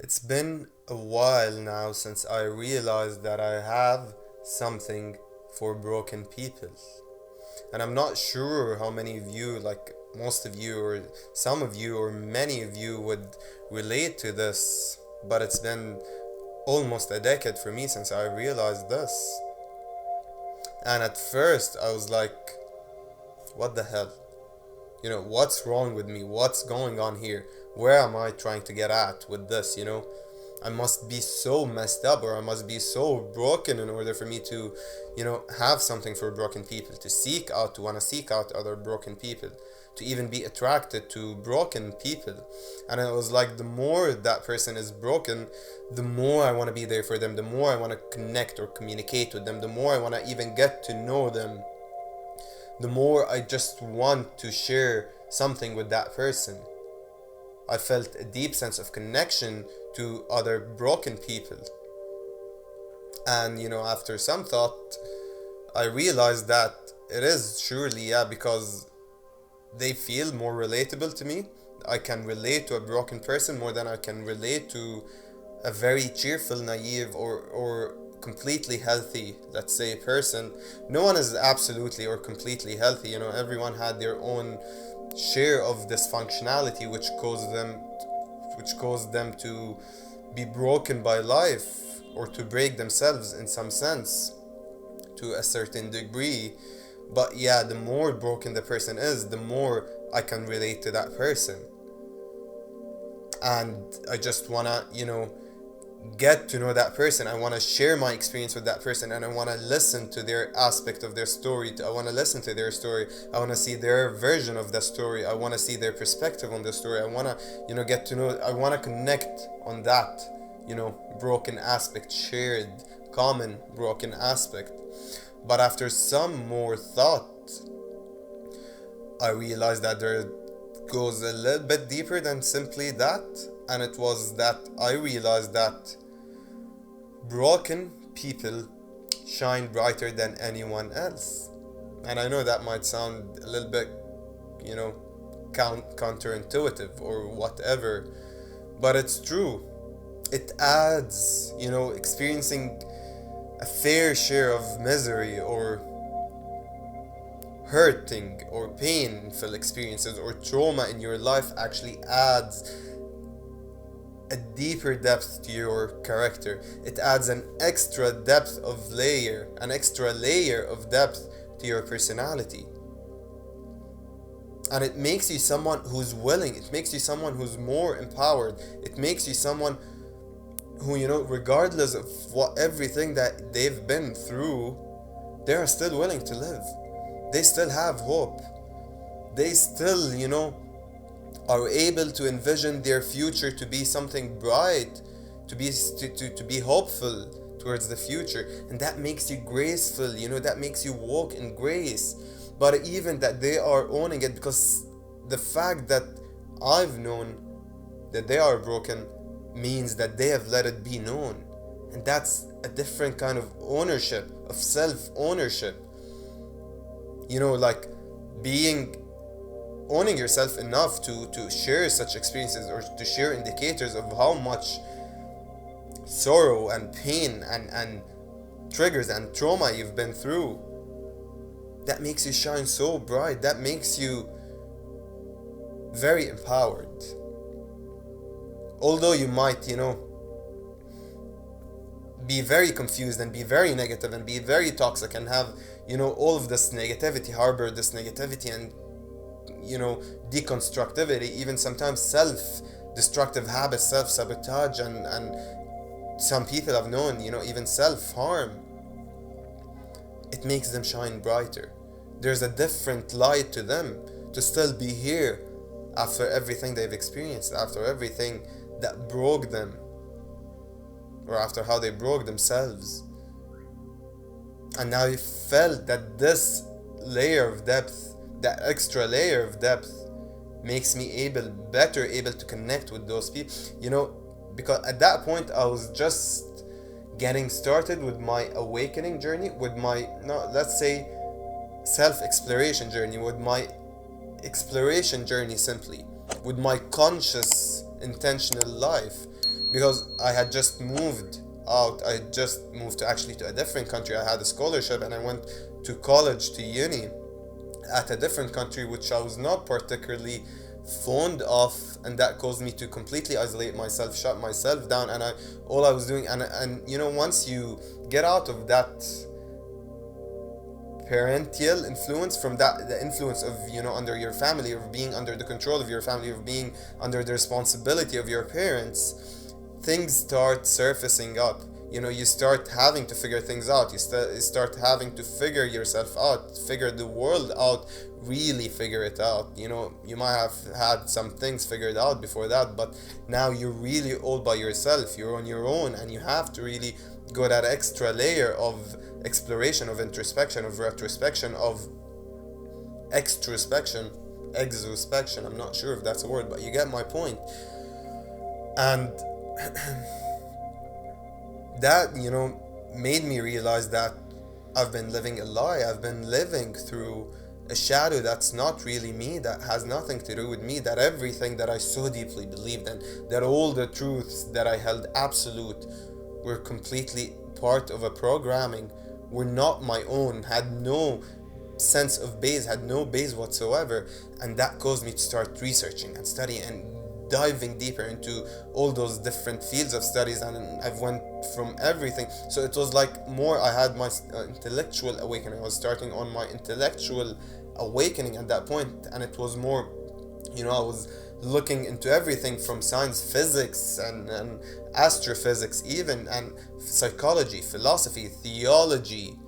It's been a while now since I realized that I have something for broken people. And I'm not sure how many of you, like most of you, or some of you, or many of you, would relate to this, but it's been almost a decade for me since I realized this. And at first, I was like, what the hell? What's wrong with me? What's going on here? Where am I trying to get at with this? I must be so messed up, or I must be so broken in order for me to, have something for broken people, to want to seek out other broken people, to even be attracted to broken people. And it was like the more that person is broken, the more I want to be there for them, the more I want to connect or communicate with them, the more I want to even get to know them, the more I just want to share something with that person. I felt a deep sense of connection to other broken people. And after some thought, I realized that it is surely, yeah, because they feel more relatable to me. I can relate to a broken person more than I can relate to a very cheerful, naive, or completely healthy, let's say, person. No one is absolutely or completely healthy. Everyone had their own share of dysfunctionality, which caused them to be broken by life, or to break themselves in some sense to a certain degree. But yeah, the more broken the person is, the more I can relate to that person. And I just wanna, get to know that person. I want to share my experience with that person, and I want to listen to their aspect of their story. I want to listen to their story. I want to see their version of the story. I want to see their perspective on the story. I want to, get to know. I want to connect on that, broken aspect, shared, common broken aspect. But after some more thought, I realized that there goes a little bit deeper than simply that. And it was that I realized that broken people shine brighter than anyone else. And I know that might sound a little bit, counterintuitive or whatever, but it's true. It adds, experiencing a fair share of misery or hurting or painful experiences or trauma in your life actually adds a deeper depth to your character. It adds an extra layer of depth to your personality. And it makes you someone who's willing, it makes you someone who's more empowered, it makes you someone who, regardless of everything that they've been through, they are still willing to live. They still have hope. They still, are able to envision their future to be something bright, to be hopeful towards the future. And that makes you graceful, that makes you walk in grace. But even that they are owning it, because the fact that I've known that they are broken means that they have let it be known. And that's a different kind of ownership, of self-ownership. Like owning yourself enough to share such experiences, or to share indicators of how much sorrow and pain and triggers and trauma you've been through. That makes you shine so bright. That makes you very empowered. Although you might, be very confused and be very negative and be very toxic and have, all of this negativity, harbor this negativity and, deconstructivity, even sometimes self-destructive habits, self-sabotage, and some people I've known, even self-harm. It makes them shine brighter. There's a different light to them to still be here after everything they've experienced, after everything that broke them, or after how they broke themselves. And now you felt that this layer of depth, that extra layer of depth, makes me better able to connect with those people. Because at that point I was just getting started with my awakening journey, with my, let's say, self-exploration journey, with my exploration journey simply, with my conscious, intentional life. because I had just moved out. I had just moved to actually to a different country. I had a scholarship and I went to college, to uni at a different country, which I was not particularly fond of, and that caused me to completely isolate myself, shut myself down, and all I was doing, and you know, once you get out of that parental influence, from that, the influence of, you know, under your family, of being under the control of your family, of being under the responsibility of your parents, things start surfacing up. You know, you start having to figure things out. You start having to figure yourself out, figure the world out, really figure it out. You know, you might have had some things figured out before that, but now you're really all by yourself. You're on your own, and you have to really go that extra layer of exploration, of introspection, of retrospection, of exospection. I'm not sure if that's a word, but you get my point. And that, you know, made me realize that I've been living a lie. I've been living through a shadow that's not really me, that has nothing to do with me, that everything that I so deeply believed in, that all the truths that I held absolute were completely part of a programming, were not my own, had no sense of base, had no base whatsoever. And that caused me to start researching and studying and diving deeper into all those different fields of studies, and I've went from everything. So it was like more, I had my intellectual awakening. I was starting on my intellectual awakening at that point, and it was more, you know, I was looking into everything from science, physics, and astrophysics even, and psychology, philosophy, theology,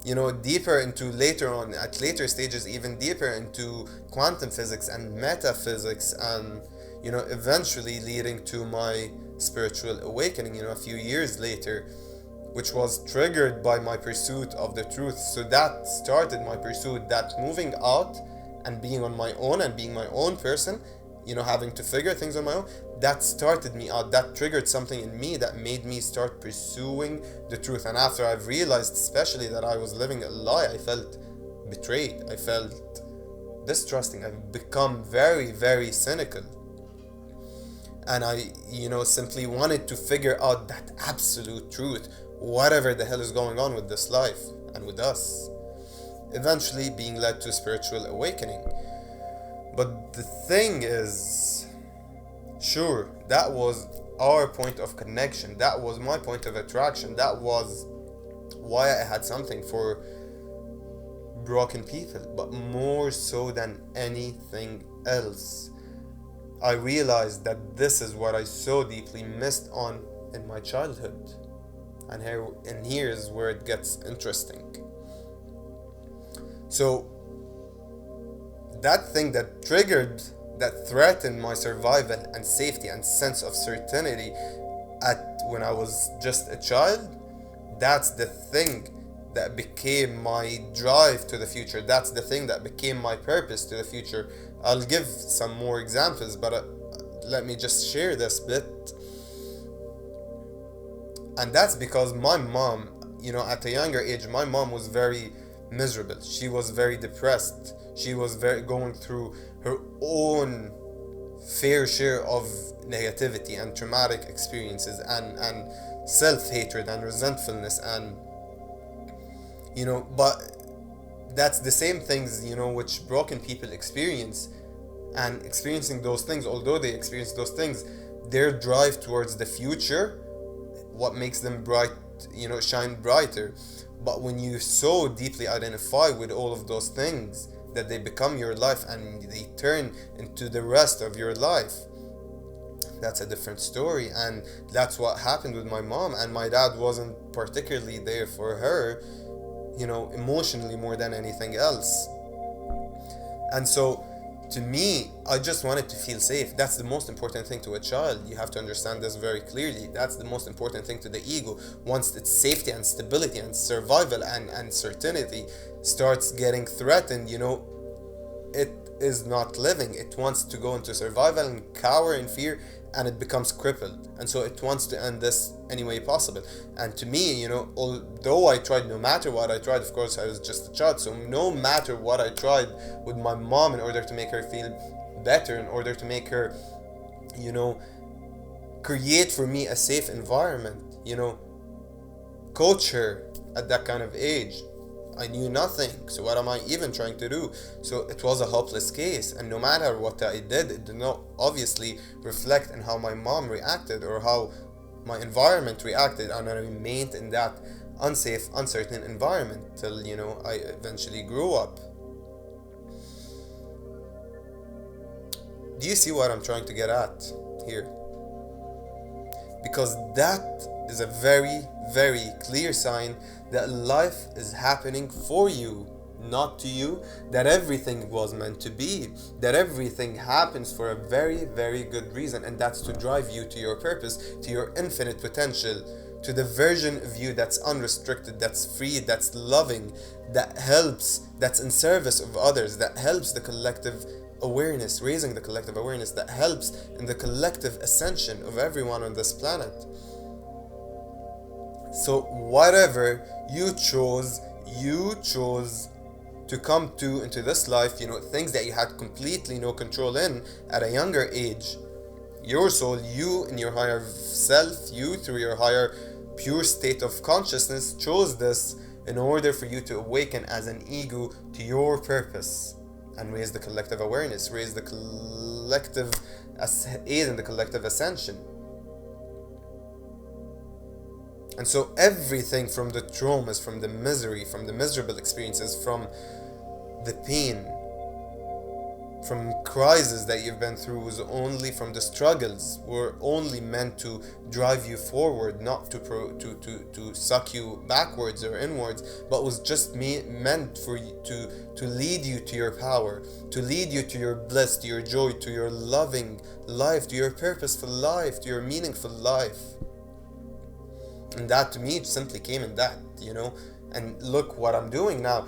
you know, deeper into, later on, at later stages, even deeper into quantum physics and metaphysics, and, you know, eventually leading to my spiritual awakening, you know, a few years later, which was triggered by my pursuit of the truth. So that started my pursuit, that moving out and being on my own and being my own person, you know, having to figure things on my own, that started me out. That triggered something in me that made me start pursuing the truth. And after I've realized, especially, that I was living a lie, I felt betrayed. I felt distrusting. I've become very, very cynical. And I, you know, simply wanted to figure out that absolute truth, whatever the hell is going on with this life and with us. Eventually being led to spiritual awakening. But the thing is, sure, that was our point of connection. That was my point of attraction. That was why I had something for broken people. But more so than anything else, I realized that this is what I so deeply missed on in my childhood. And here is where it gets interesting. So that thing that triggered, that threatened my survival and safety and sense of certainty when I was just a child, that's the thing that became my drive to the future. That's the thing that became my purpose to the future. I'll give some more examples, but let me just share this bit. And that's because my mom, you know, at a younger age, my mom was very miserable. She was very depressed. She was going through her own fair share of negativity and traumatic experiences, and self-hatred and resentfulness, and, you know, but that's the same things, you know, which broken people experience. And experiencing those things, although they experience those things, their drive towards the future, what makes them bright, you know, shine brighter. But when you so deeply identify with all of those things that they become your life and they turn into the rest of your life, that's a different story. And that's what happened with my mom. And my dad wasn't particularly there for her, you know, emotionally, more than anything else. And so, to me, I just wanted to feel safe. That's the most important thing to a child. You have to understand this very clearly. That's the most important thing to the ego. Once its safety and stability and survival and certainty starts getting threatened, you know, it is not living. It wants to go into survival and cower in fear, and it becomes crippled. And so it wants to end this any way possible. And to me, you know, although I tried, no matter what I tried, of course I was just a child, so no matter what I tried with my mom in order to make her feel better, in order to make her, you know, create for me a safe environment, coach her at that kind of age. I knew nothing, so what am I even trying to do? So it was a hopeless case, and no matter what I did, it did not obviously reflect on how my mom reacted or how my environment reacted, and I remained in that unsafe, uncertain environment till, I eventually grew up. Do you see what I'm trying to get at here? Because that is a very, very clear sign that life is happening for you, not to you, that everything was meant to be, that everything happens for a very, very good reason, and that's to drive you to your purpose, to your infinite potential, to the version of you that's unrestricted, that's free, that's loving, that helps, that's in service of others, that helps the collective awareness, raising the collective awareness, that helps in the collective ascension of everyone on this planet. So whatever you chose to come to into this life, things that you had completely no control in at a younger age. Your soul, you in your higher self, you through your higher pure state of consciousness chose this in order for you to awaken as an ego to your purpose and raise the collective awareness, raise the collective aid in the collective ascension. And so everything from the traumas, from the misery, from the miserable experiences, from the pain, from crises that you've been through, was only from the struggles, were only meant to drive you forward, not to suck you backwards or inwards, but was just meant for you to lead you to your power, to lead you to your bliss, to your joy, to your loving life, to your purposeful life, to your meaningful life. And that to me simply came in that, and look what I'm doing now.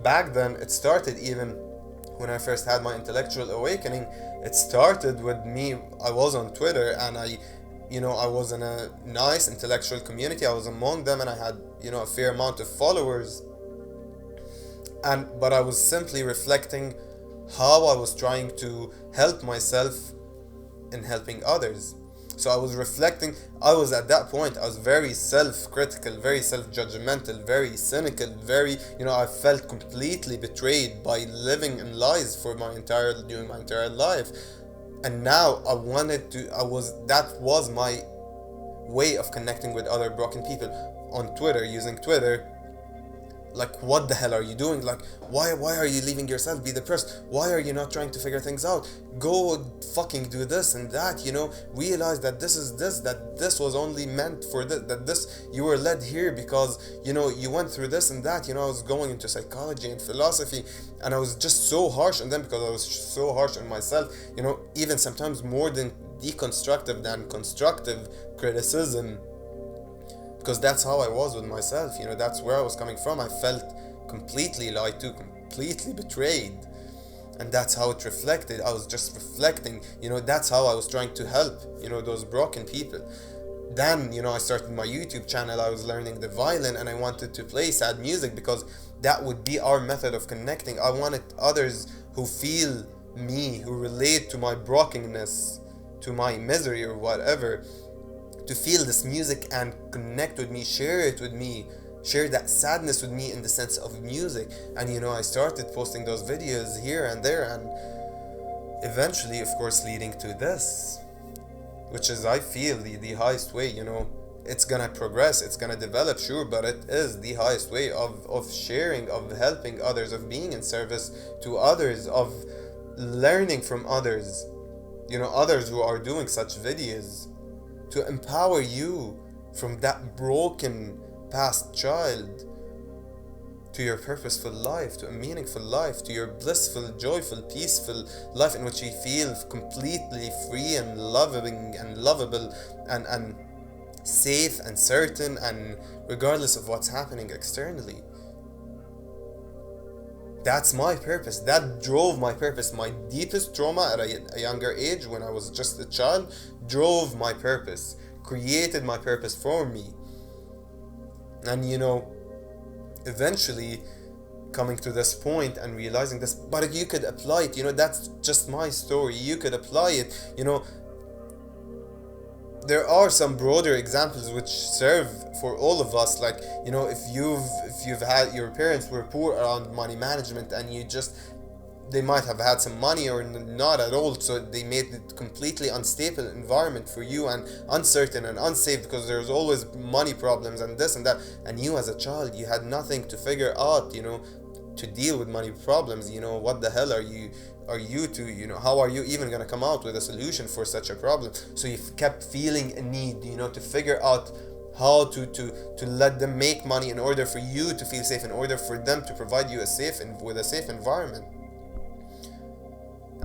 Back then it started even when I first had my intellectual awakening. It started with me, I was on Twitter, and I was in a nice intellectual community. I was among them, and I had, a fair amount of followers. But I was simply reflecting how I was trying to help myself in helping others. So I was reflecting, at that point, I was very self-critical, very self-judgmental, very cynical, I felt completely betrayed by living in lies during my entire life. And now that was my way of connecting with other broken people on Twitter, using Twitter. Like, what the hell are you doing? Like, why are you leaving yourself be depressed? Why are you not trying to figure things out? Go fucking do this and that, realize that this was only meant for this, that this, you were led here because, you went through this and that. I was going into psychology and philosophy, and I was just so harsh on them because I was so harsh on myself, even sometimes more than deconstructive than constructive criticism. Because that's how I was with myself, that's where I was coming from. I felt completely lied to, completely betrayed. And that's how it reflected. I was just reflecting, that's how I was trying to help, those broken people. Then, I started my YouTube channel. I was learning the violin, and I wanted to play sad music because that would be our method of connecting. I wanted others who feel me, who relate to my brokenness, to my misery or whatever, to feel this music and connect with me, share it with me, share that sadness with me in the sense of music. And I started posting those videos here and there, and eventually, of course, leading to this, which is, I feel, the highest way. It's gonna progress, it's gonna develop, sure, but it is the highest way of sharing, of helping others, of being in service to others, of learning from others, others who are doing such videos, to empower you from that broken past child to your purposeful life, to a meaningful life, to your blissful, joyful, peaceful life in which you feel completely free and loving and lovable and safe and certain, and regardless of what's happening externally. That's my purpose. That drove my purpose. My deepest trauma at a younger age, when I was just a child, drove my purpose, created my purpose for me. And eventually coming to this point and realizing this, but you could apply it, that's just my story. You could apply it, there are some broader examples which serve for all of us, like, if you've had, your parents were poor around money management, and they might have had some money or not at all, so they made it completely unstable environment for you, and uncertain and unsafe, because there's always money problems and this and that, and you as a child, you had nothing to figure out, to deal with money problems. What the hell are you to, how are you even going to come out with a solution for such a problem? So you've kept feeling a need, to figure out how to let them make money in order for you to feel safe, in order for them to provide you with a safe environment.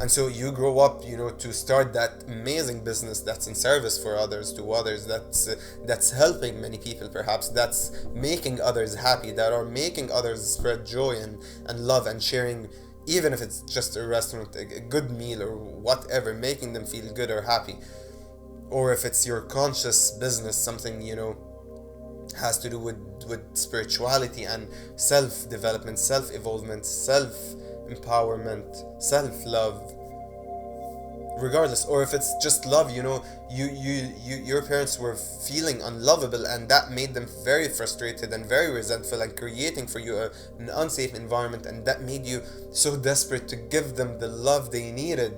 And so you grow up, to start that amazing business that's in service for others, to others, that's helping many people, perhaps, that's making others happy, that are making others spread joy and love, and sharing, even if it's just a restaurant, a good meal or whatever, making them feel good or happy. Or if it's your conscious business, something, has to do with spirituality and self-development, self-evolvement, self-empowerment, self-love, regardless. Or if it's just love, your parents were feeling unlovable, and that made them very frustrated and very resentful, and creating for you an unsafe environment, and that made you so desperate to give them the love they needed,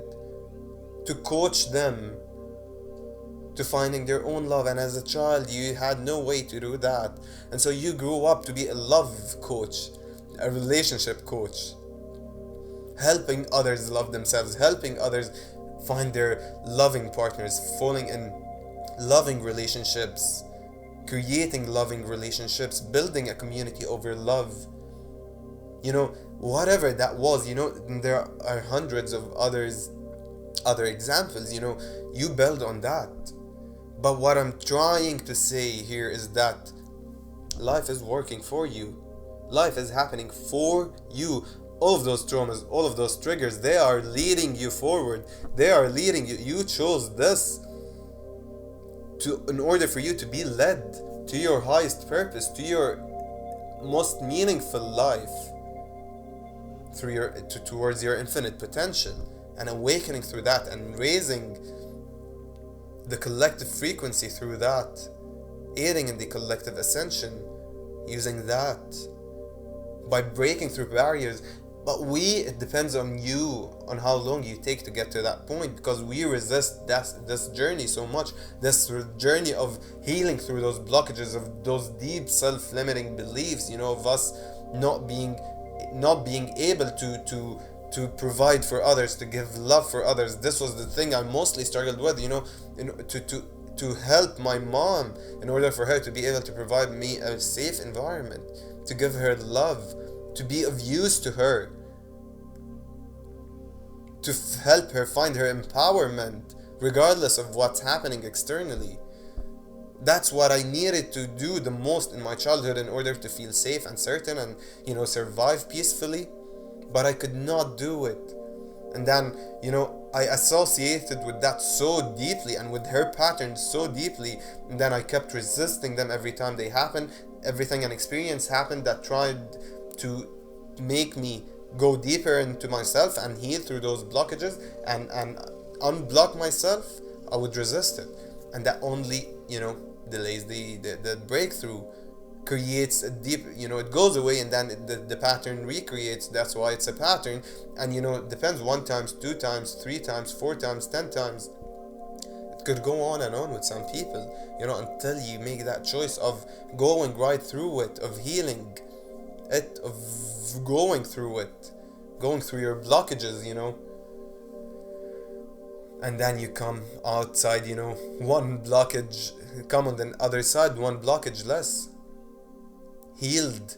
to coach them to finding their own love. And as a child, you had no way to do that, and so you grew up to be a love coach, a relationship coach, helping others love themselves, helping others find their loving partners, falling in loving relationships, creating loving relationships, building a community over love. Whatever that was, there are hundreds of other examples, you build on that. But what I'm trying to say here is that life is working for you. Life is happening for you. All of those traumas, all of those triggers, they are leading you forward. They are leading you. You chose this in order for you to be led to your highest purpose, to your most meaningful life, towards your infinite potential, and awakening through that, and raising the collective frequency through that, aiding in the collective ascension, using that, by breaking through barriers. But it depends on you, on how long you take to get to that point, because we resist this journey so much, this journey of healing through those blockages, of those deep self-limiting beliefs, of us not being able to provide for others, to give love for others. This was the thing I mostly struggled with, to help my mom, in order for her to be able to provide me a safe environment, to give her love, to be of use to her, to help her find her empowerment regardless of what's happening externally. That's what I needed to do the most in my childhood in order to feel safe and certain and, survive peacefully. But I could not do it. And then, I associated with that so deeply, and with her patterns so deeply, and then I kept resisting them every time they happened. Everything, an experience happened that tried to make me go deeper into myself and heal through those blockages and unblock myself, I would resist it. And that only, delays the breakthrough, creates a deep, it goes away, and then the pattern recreates. That's why it's a pattern. And it depends, 1 times, 2 times, 3 times, 4 times, 10 times. It could go on and on with some people, until you make that choice of going right through it, of healing it, of going through your blockages, and then you come outside, one blockage, come on the other side, one blockage less, healed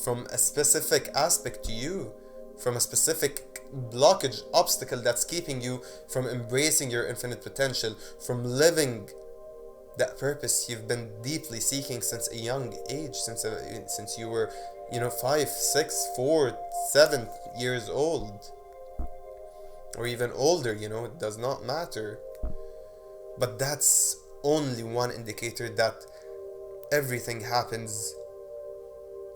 from a specific aspect to you, from a specific blockage, obstacle that's keeping you from embracing your infinite potential, from living that purpose you've been deeply seeking since a young age, since you were 5, 6, 4, 7 years old, or even older, it does not matter. But that's only one indicator that everything happens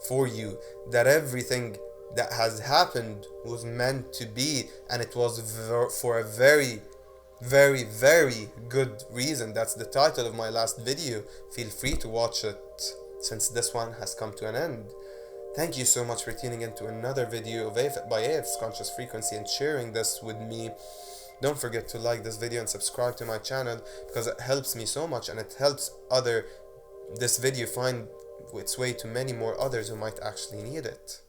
for you, that everything that has happened was meant to be, and it was for a very very, very good reason. That's the title of my last video. Feel free to watch it since this one has come to an end. Thank you so much for tuning in to another video of by AF's Conscious Frequency and sharing this with me. Don't forget to like this video and subscribe to my channel because it helps me so much, and it helps this video find its way to many more others who might actually need it.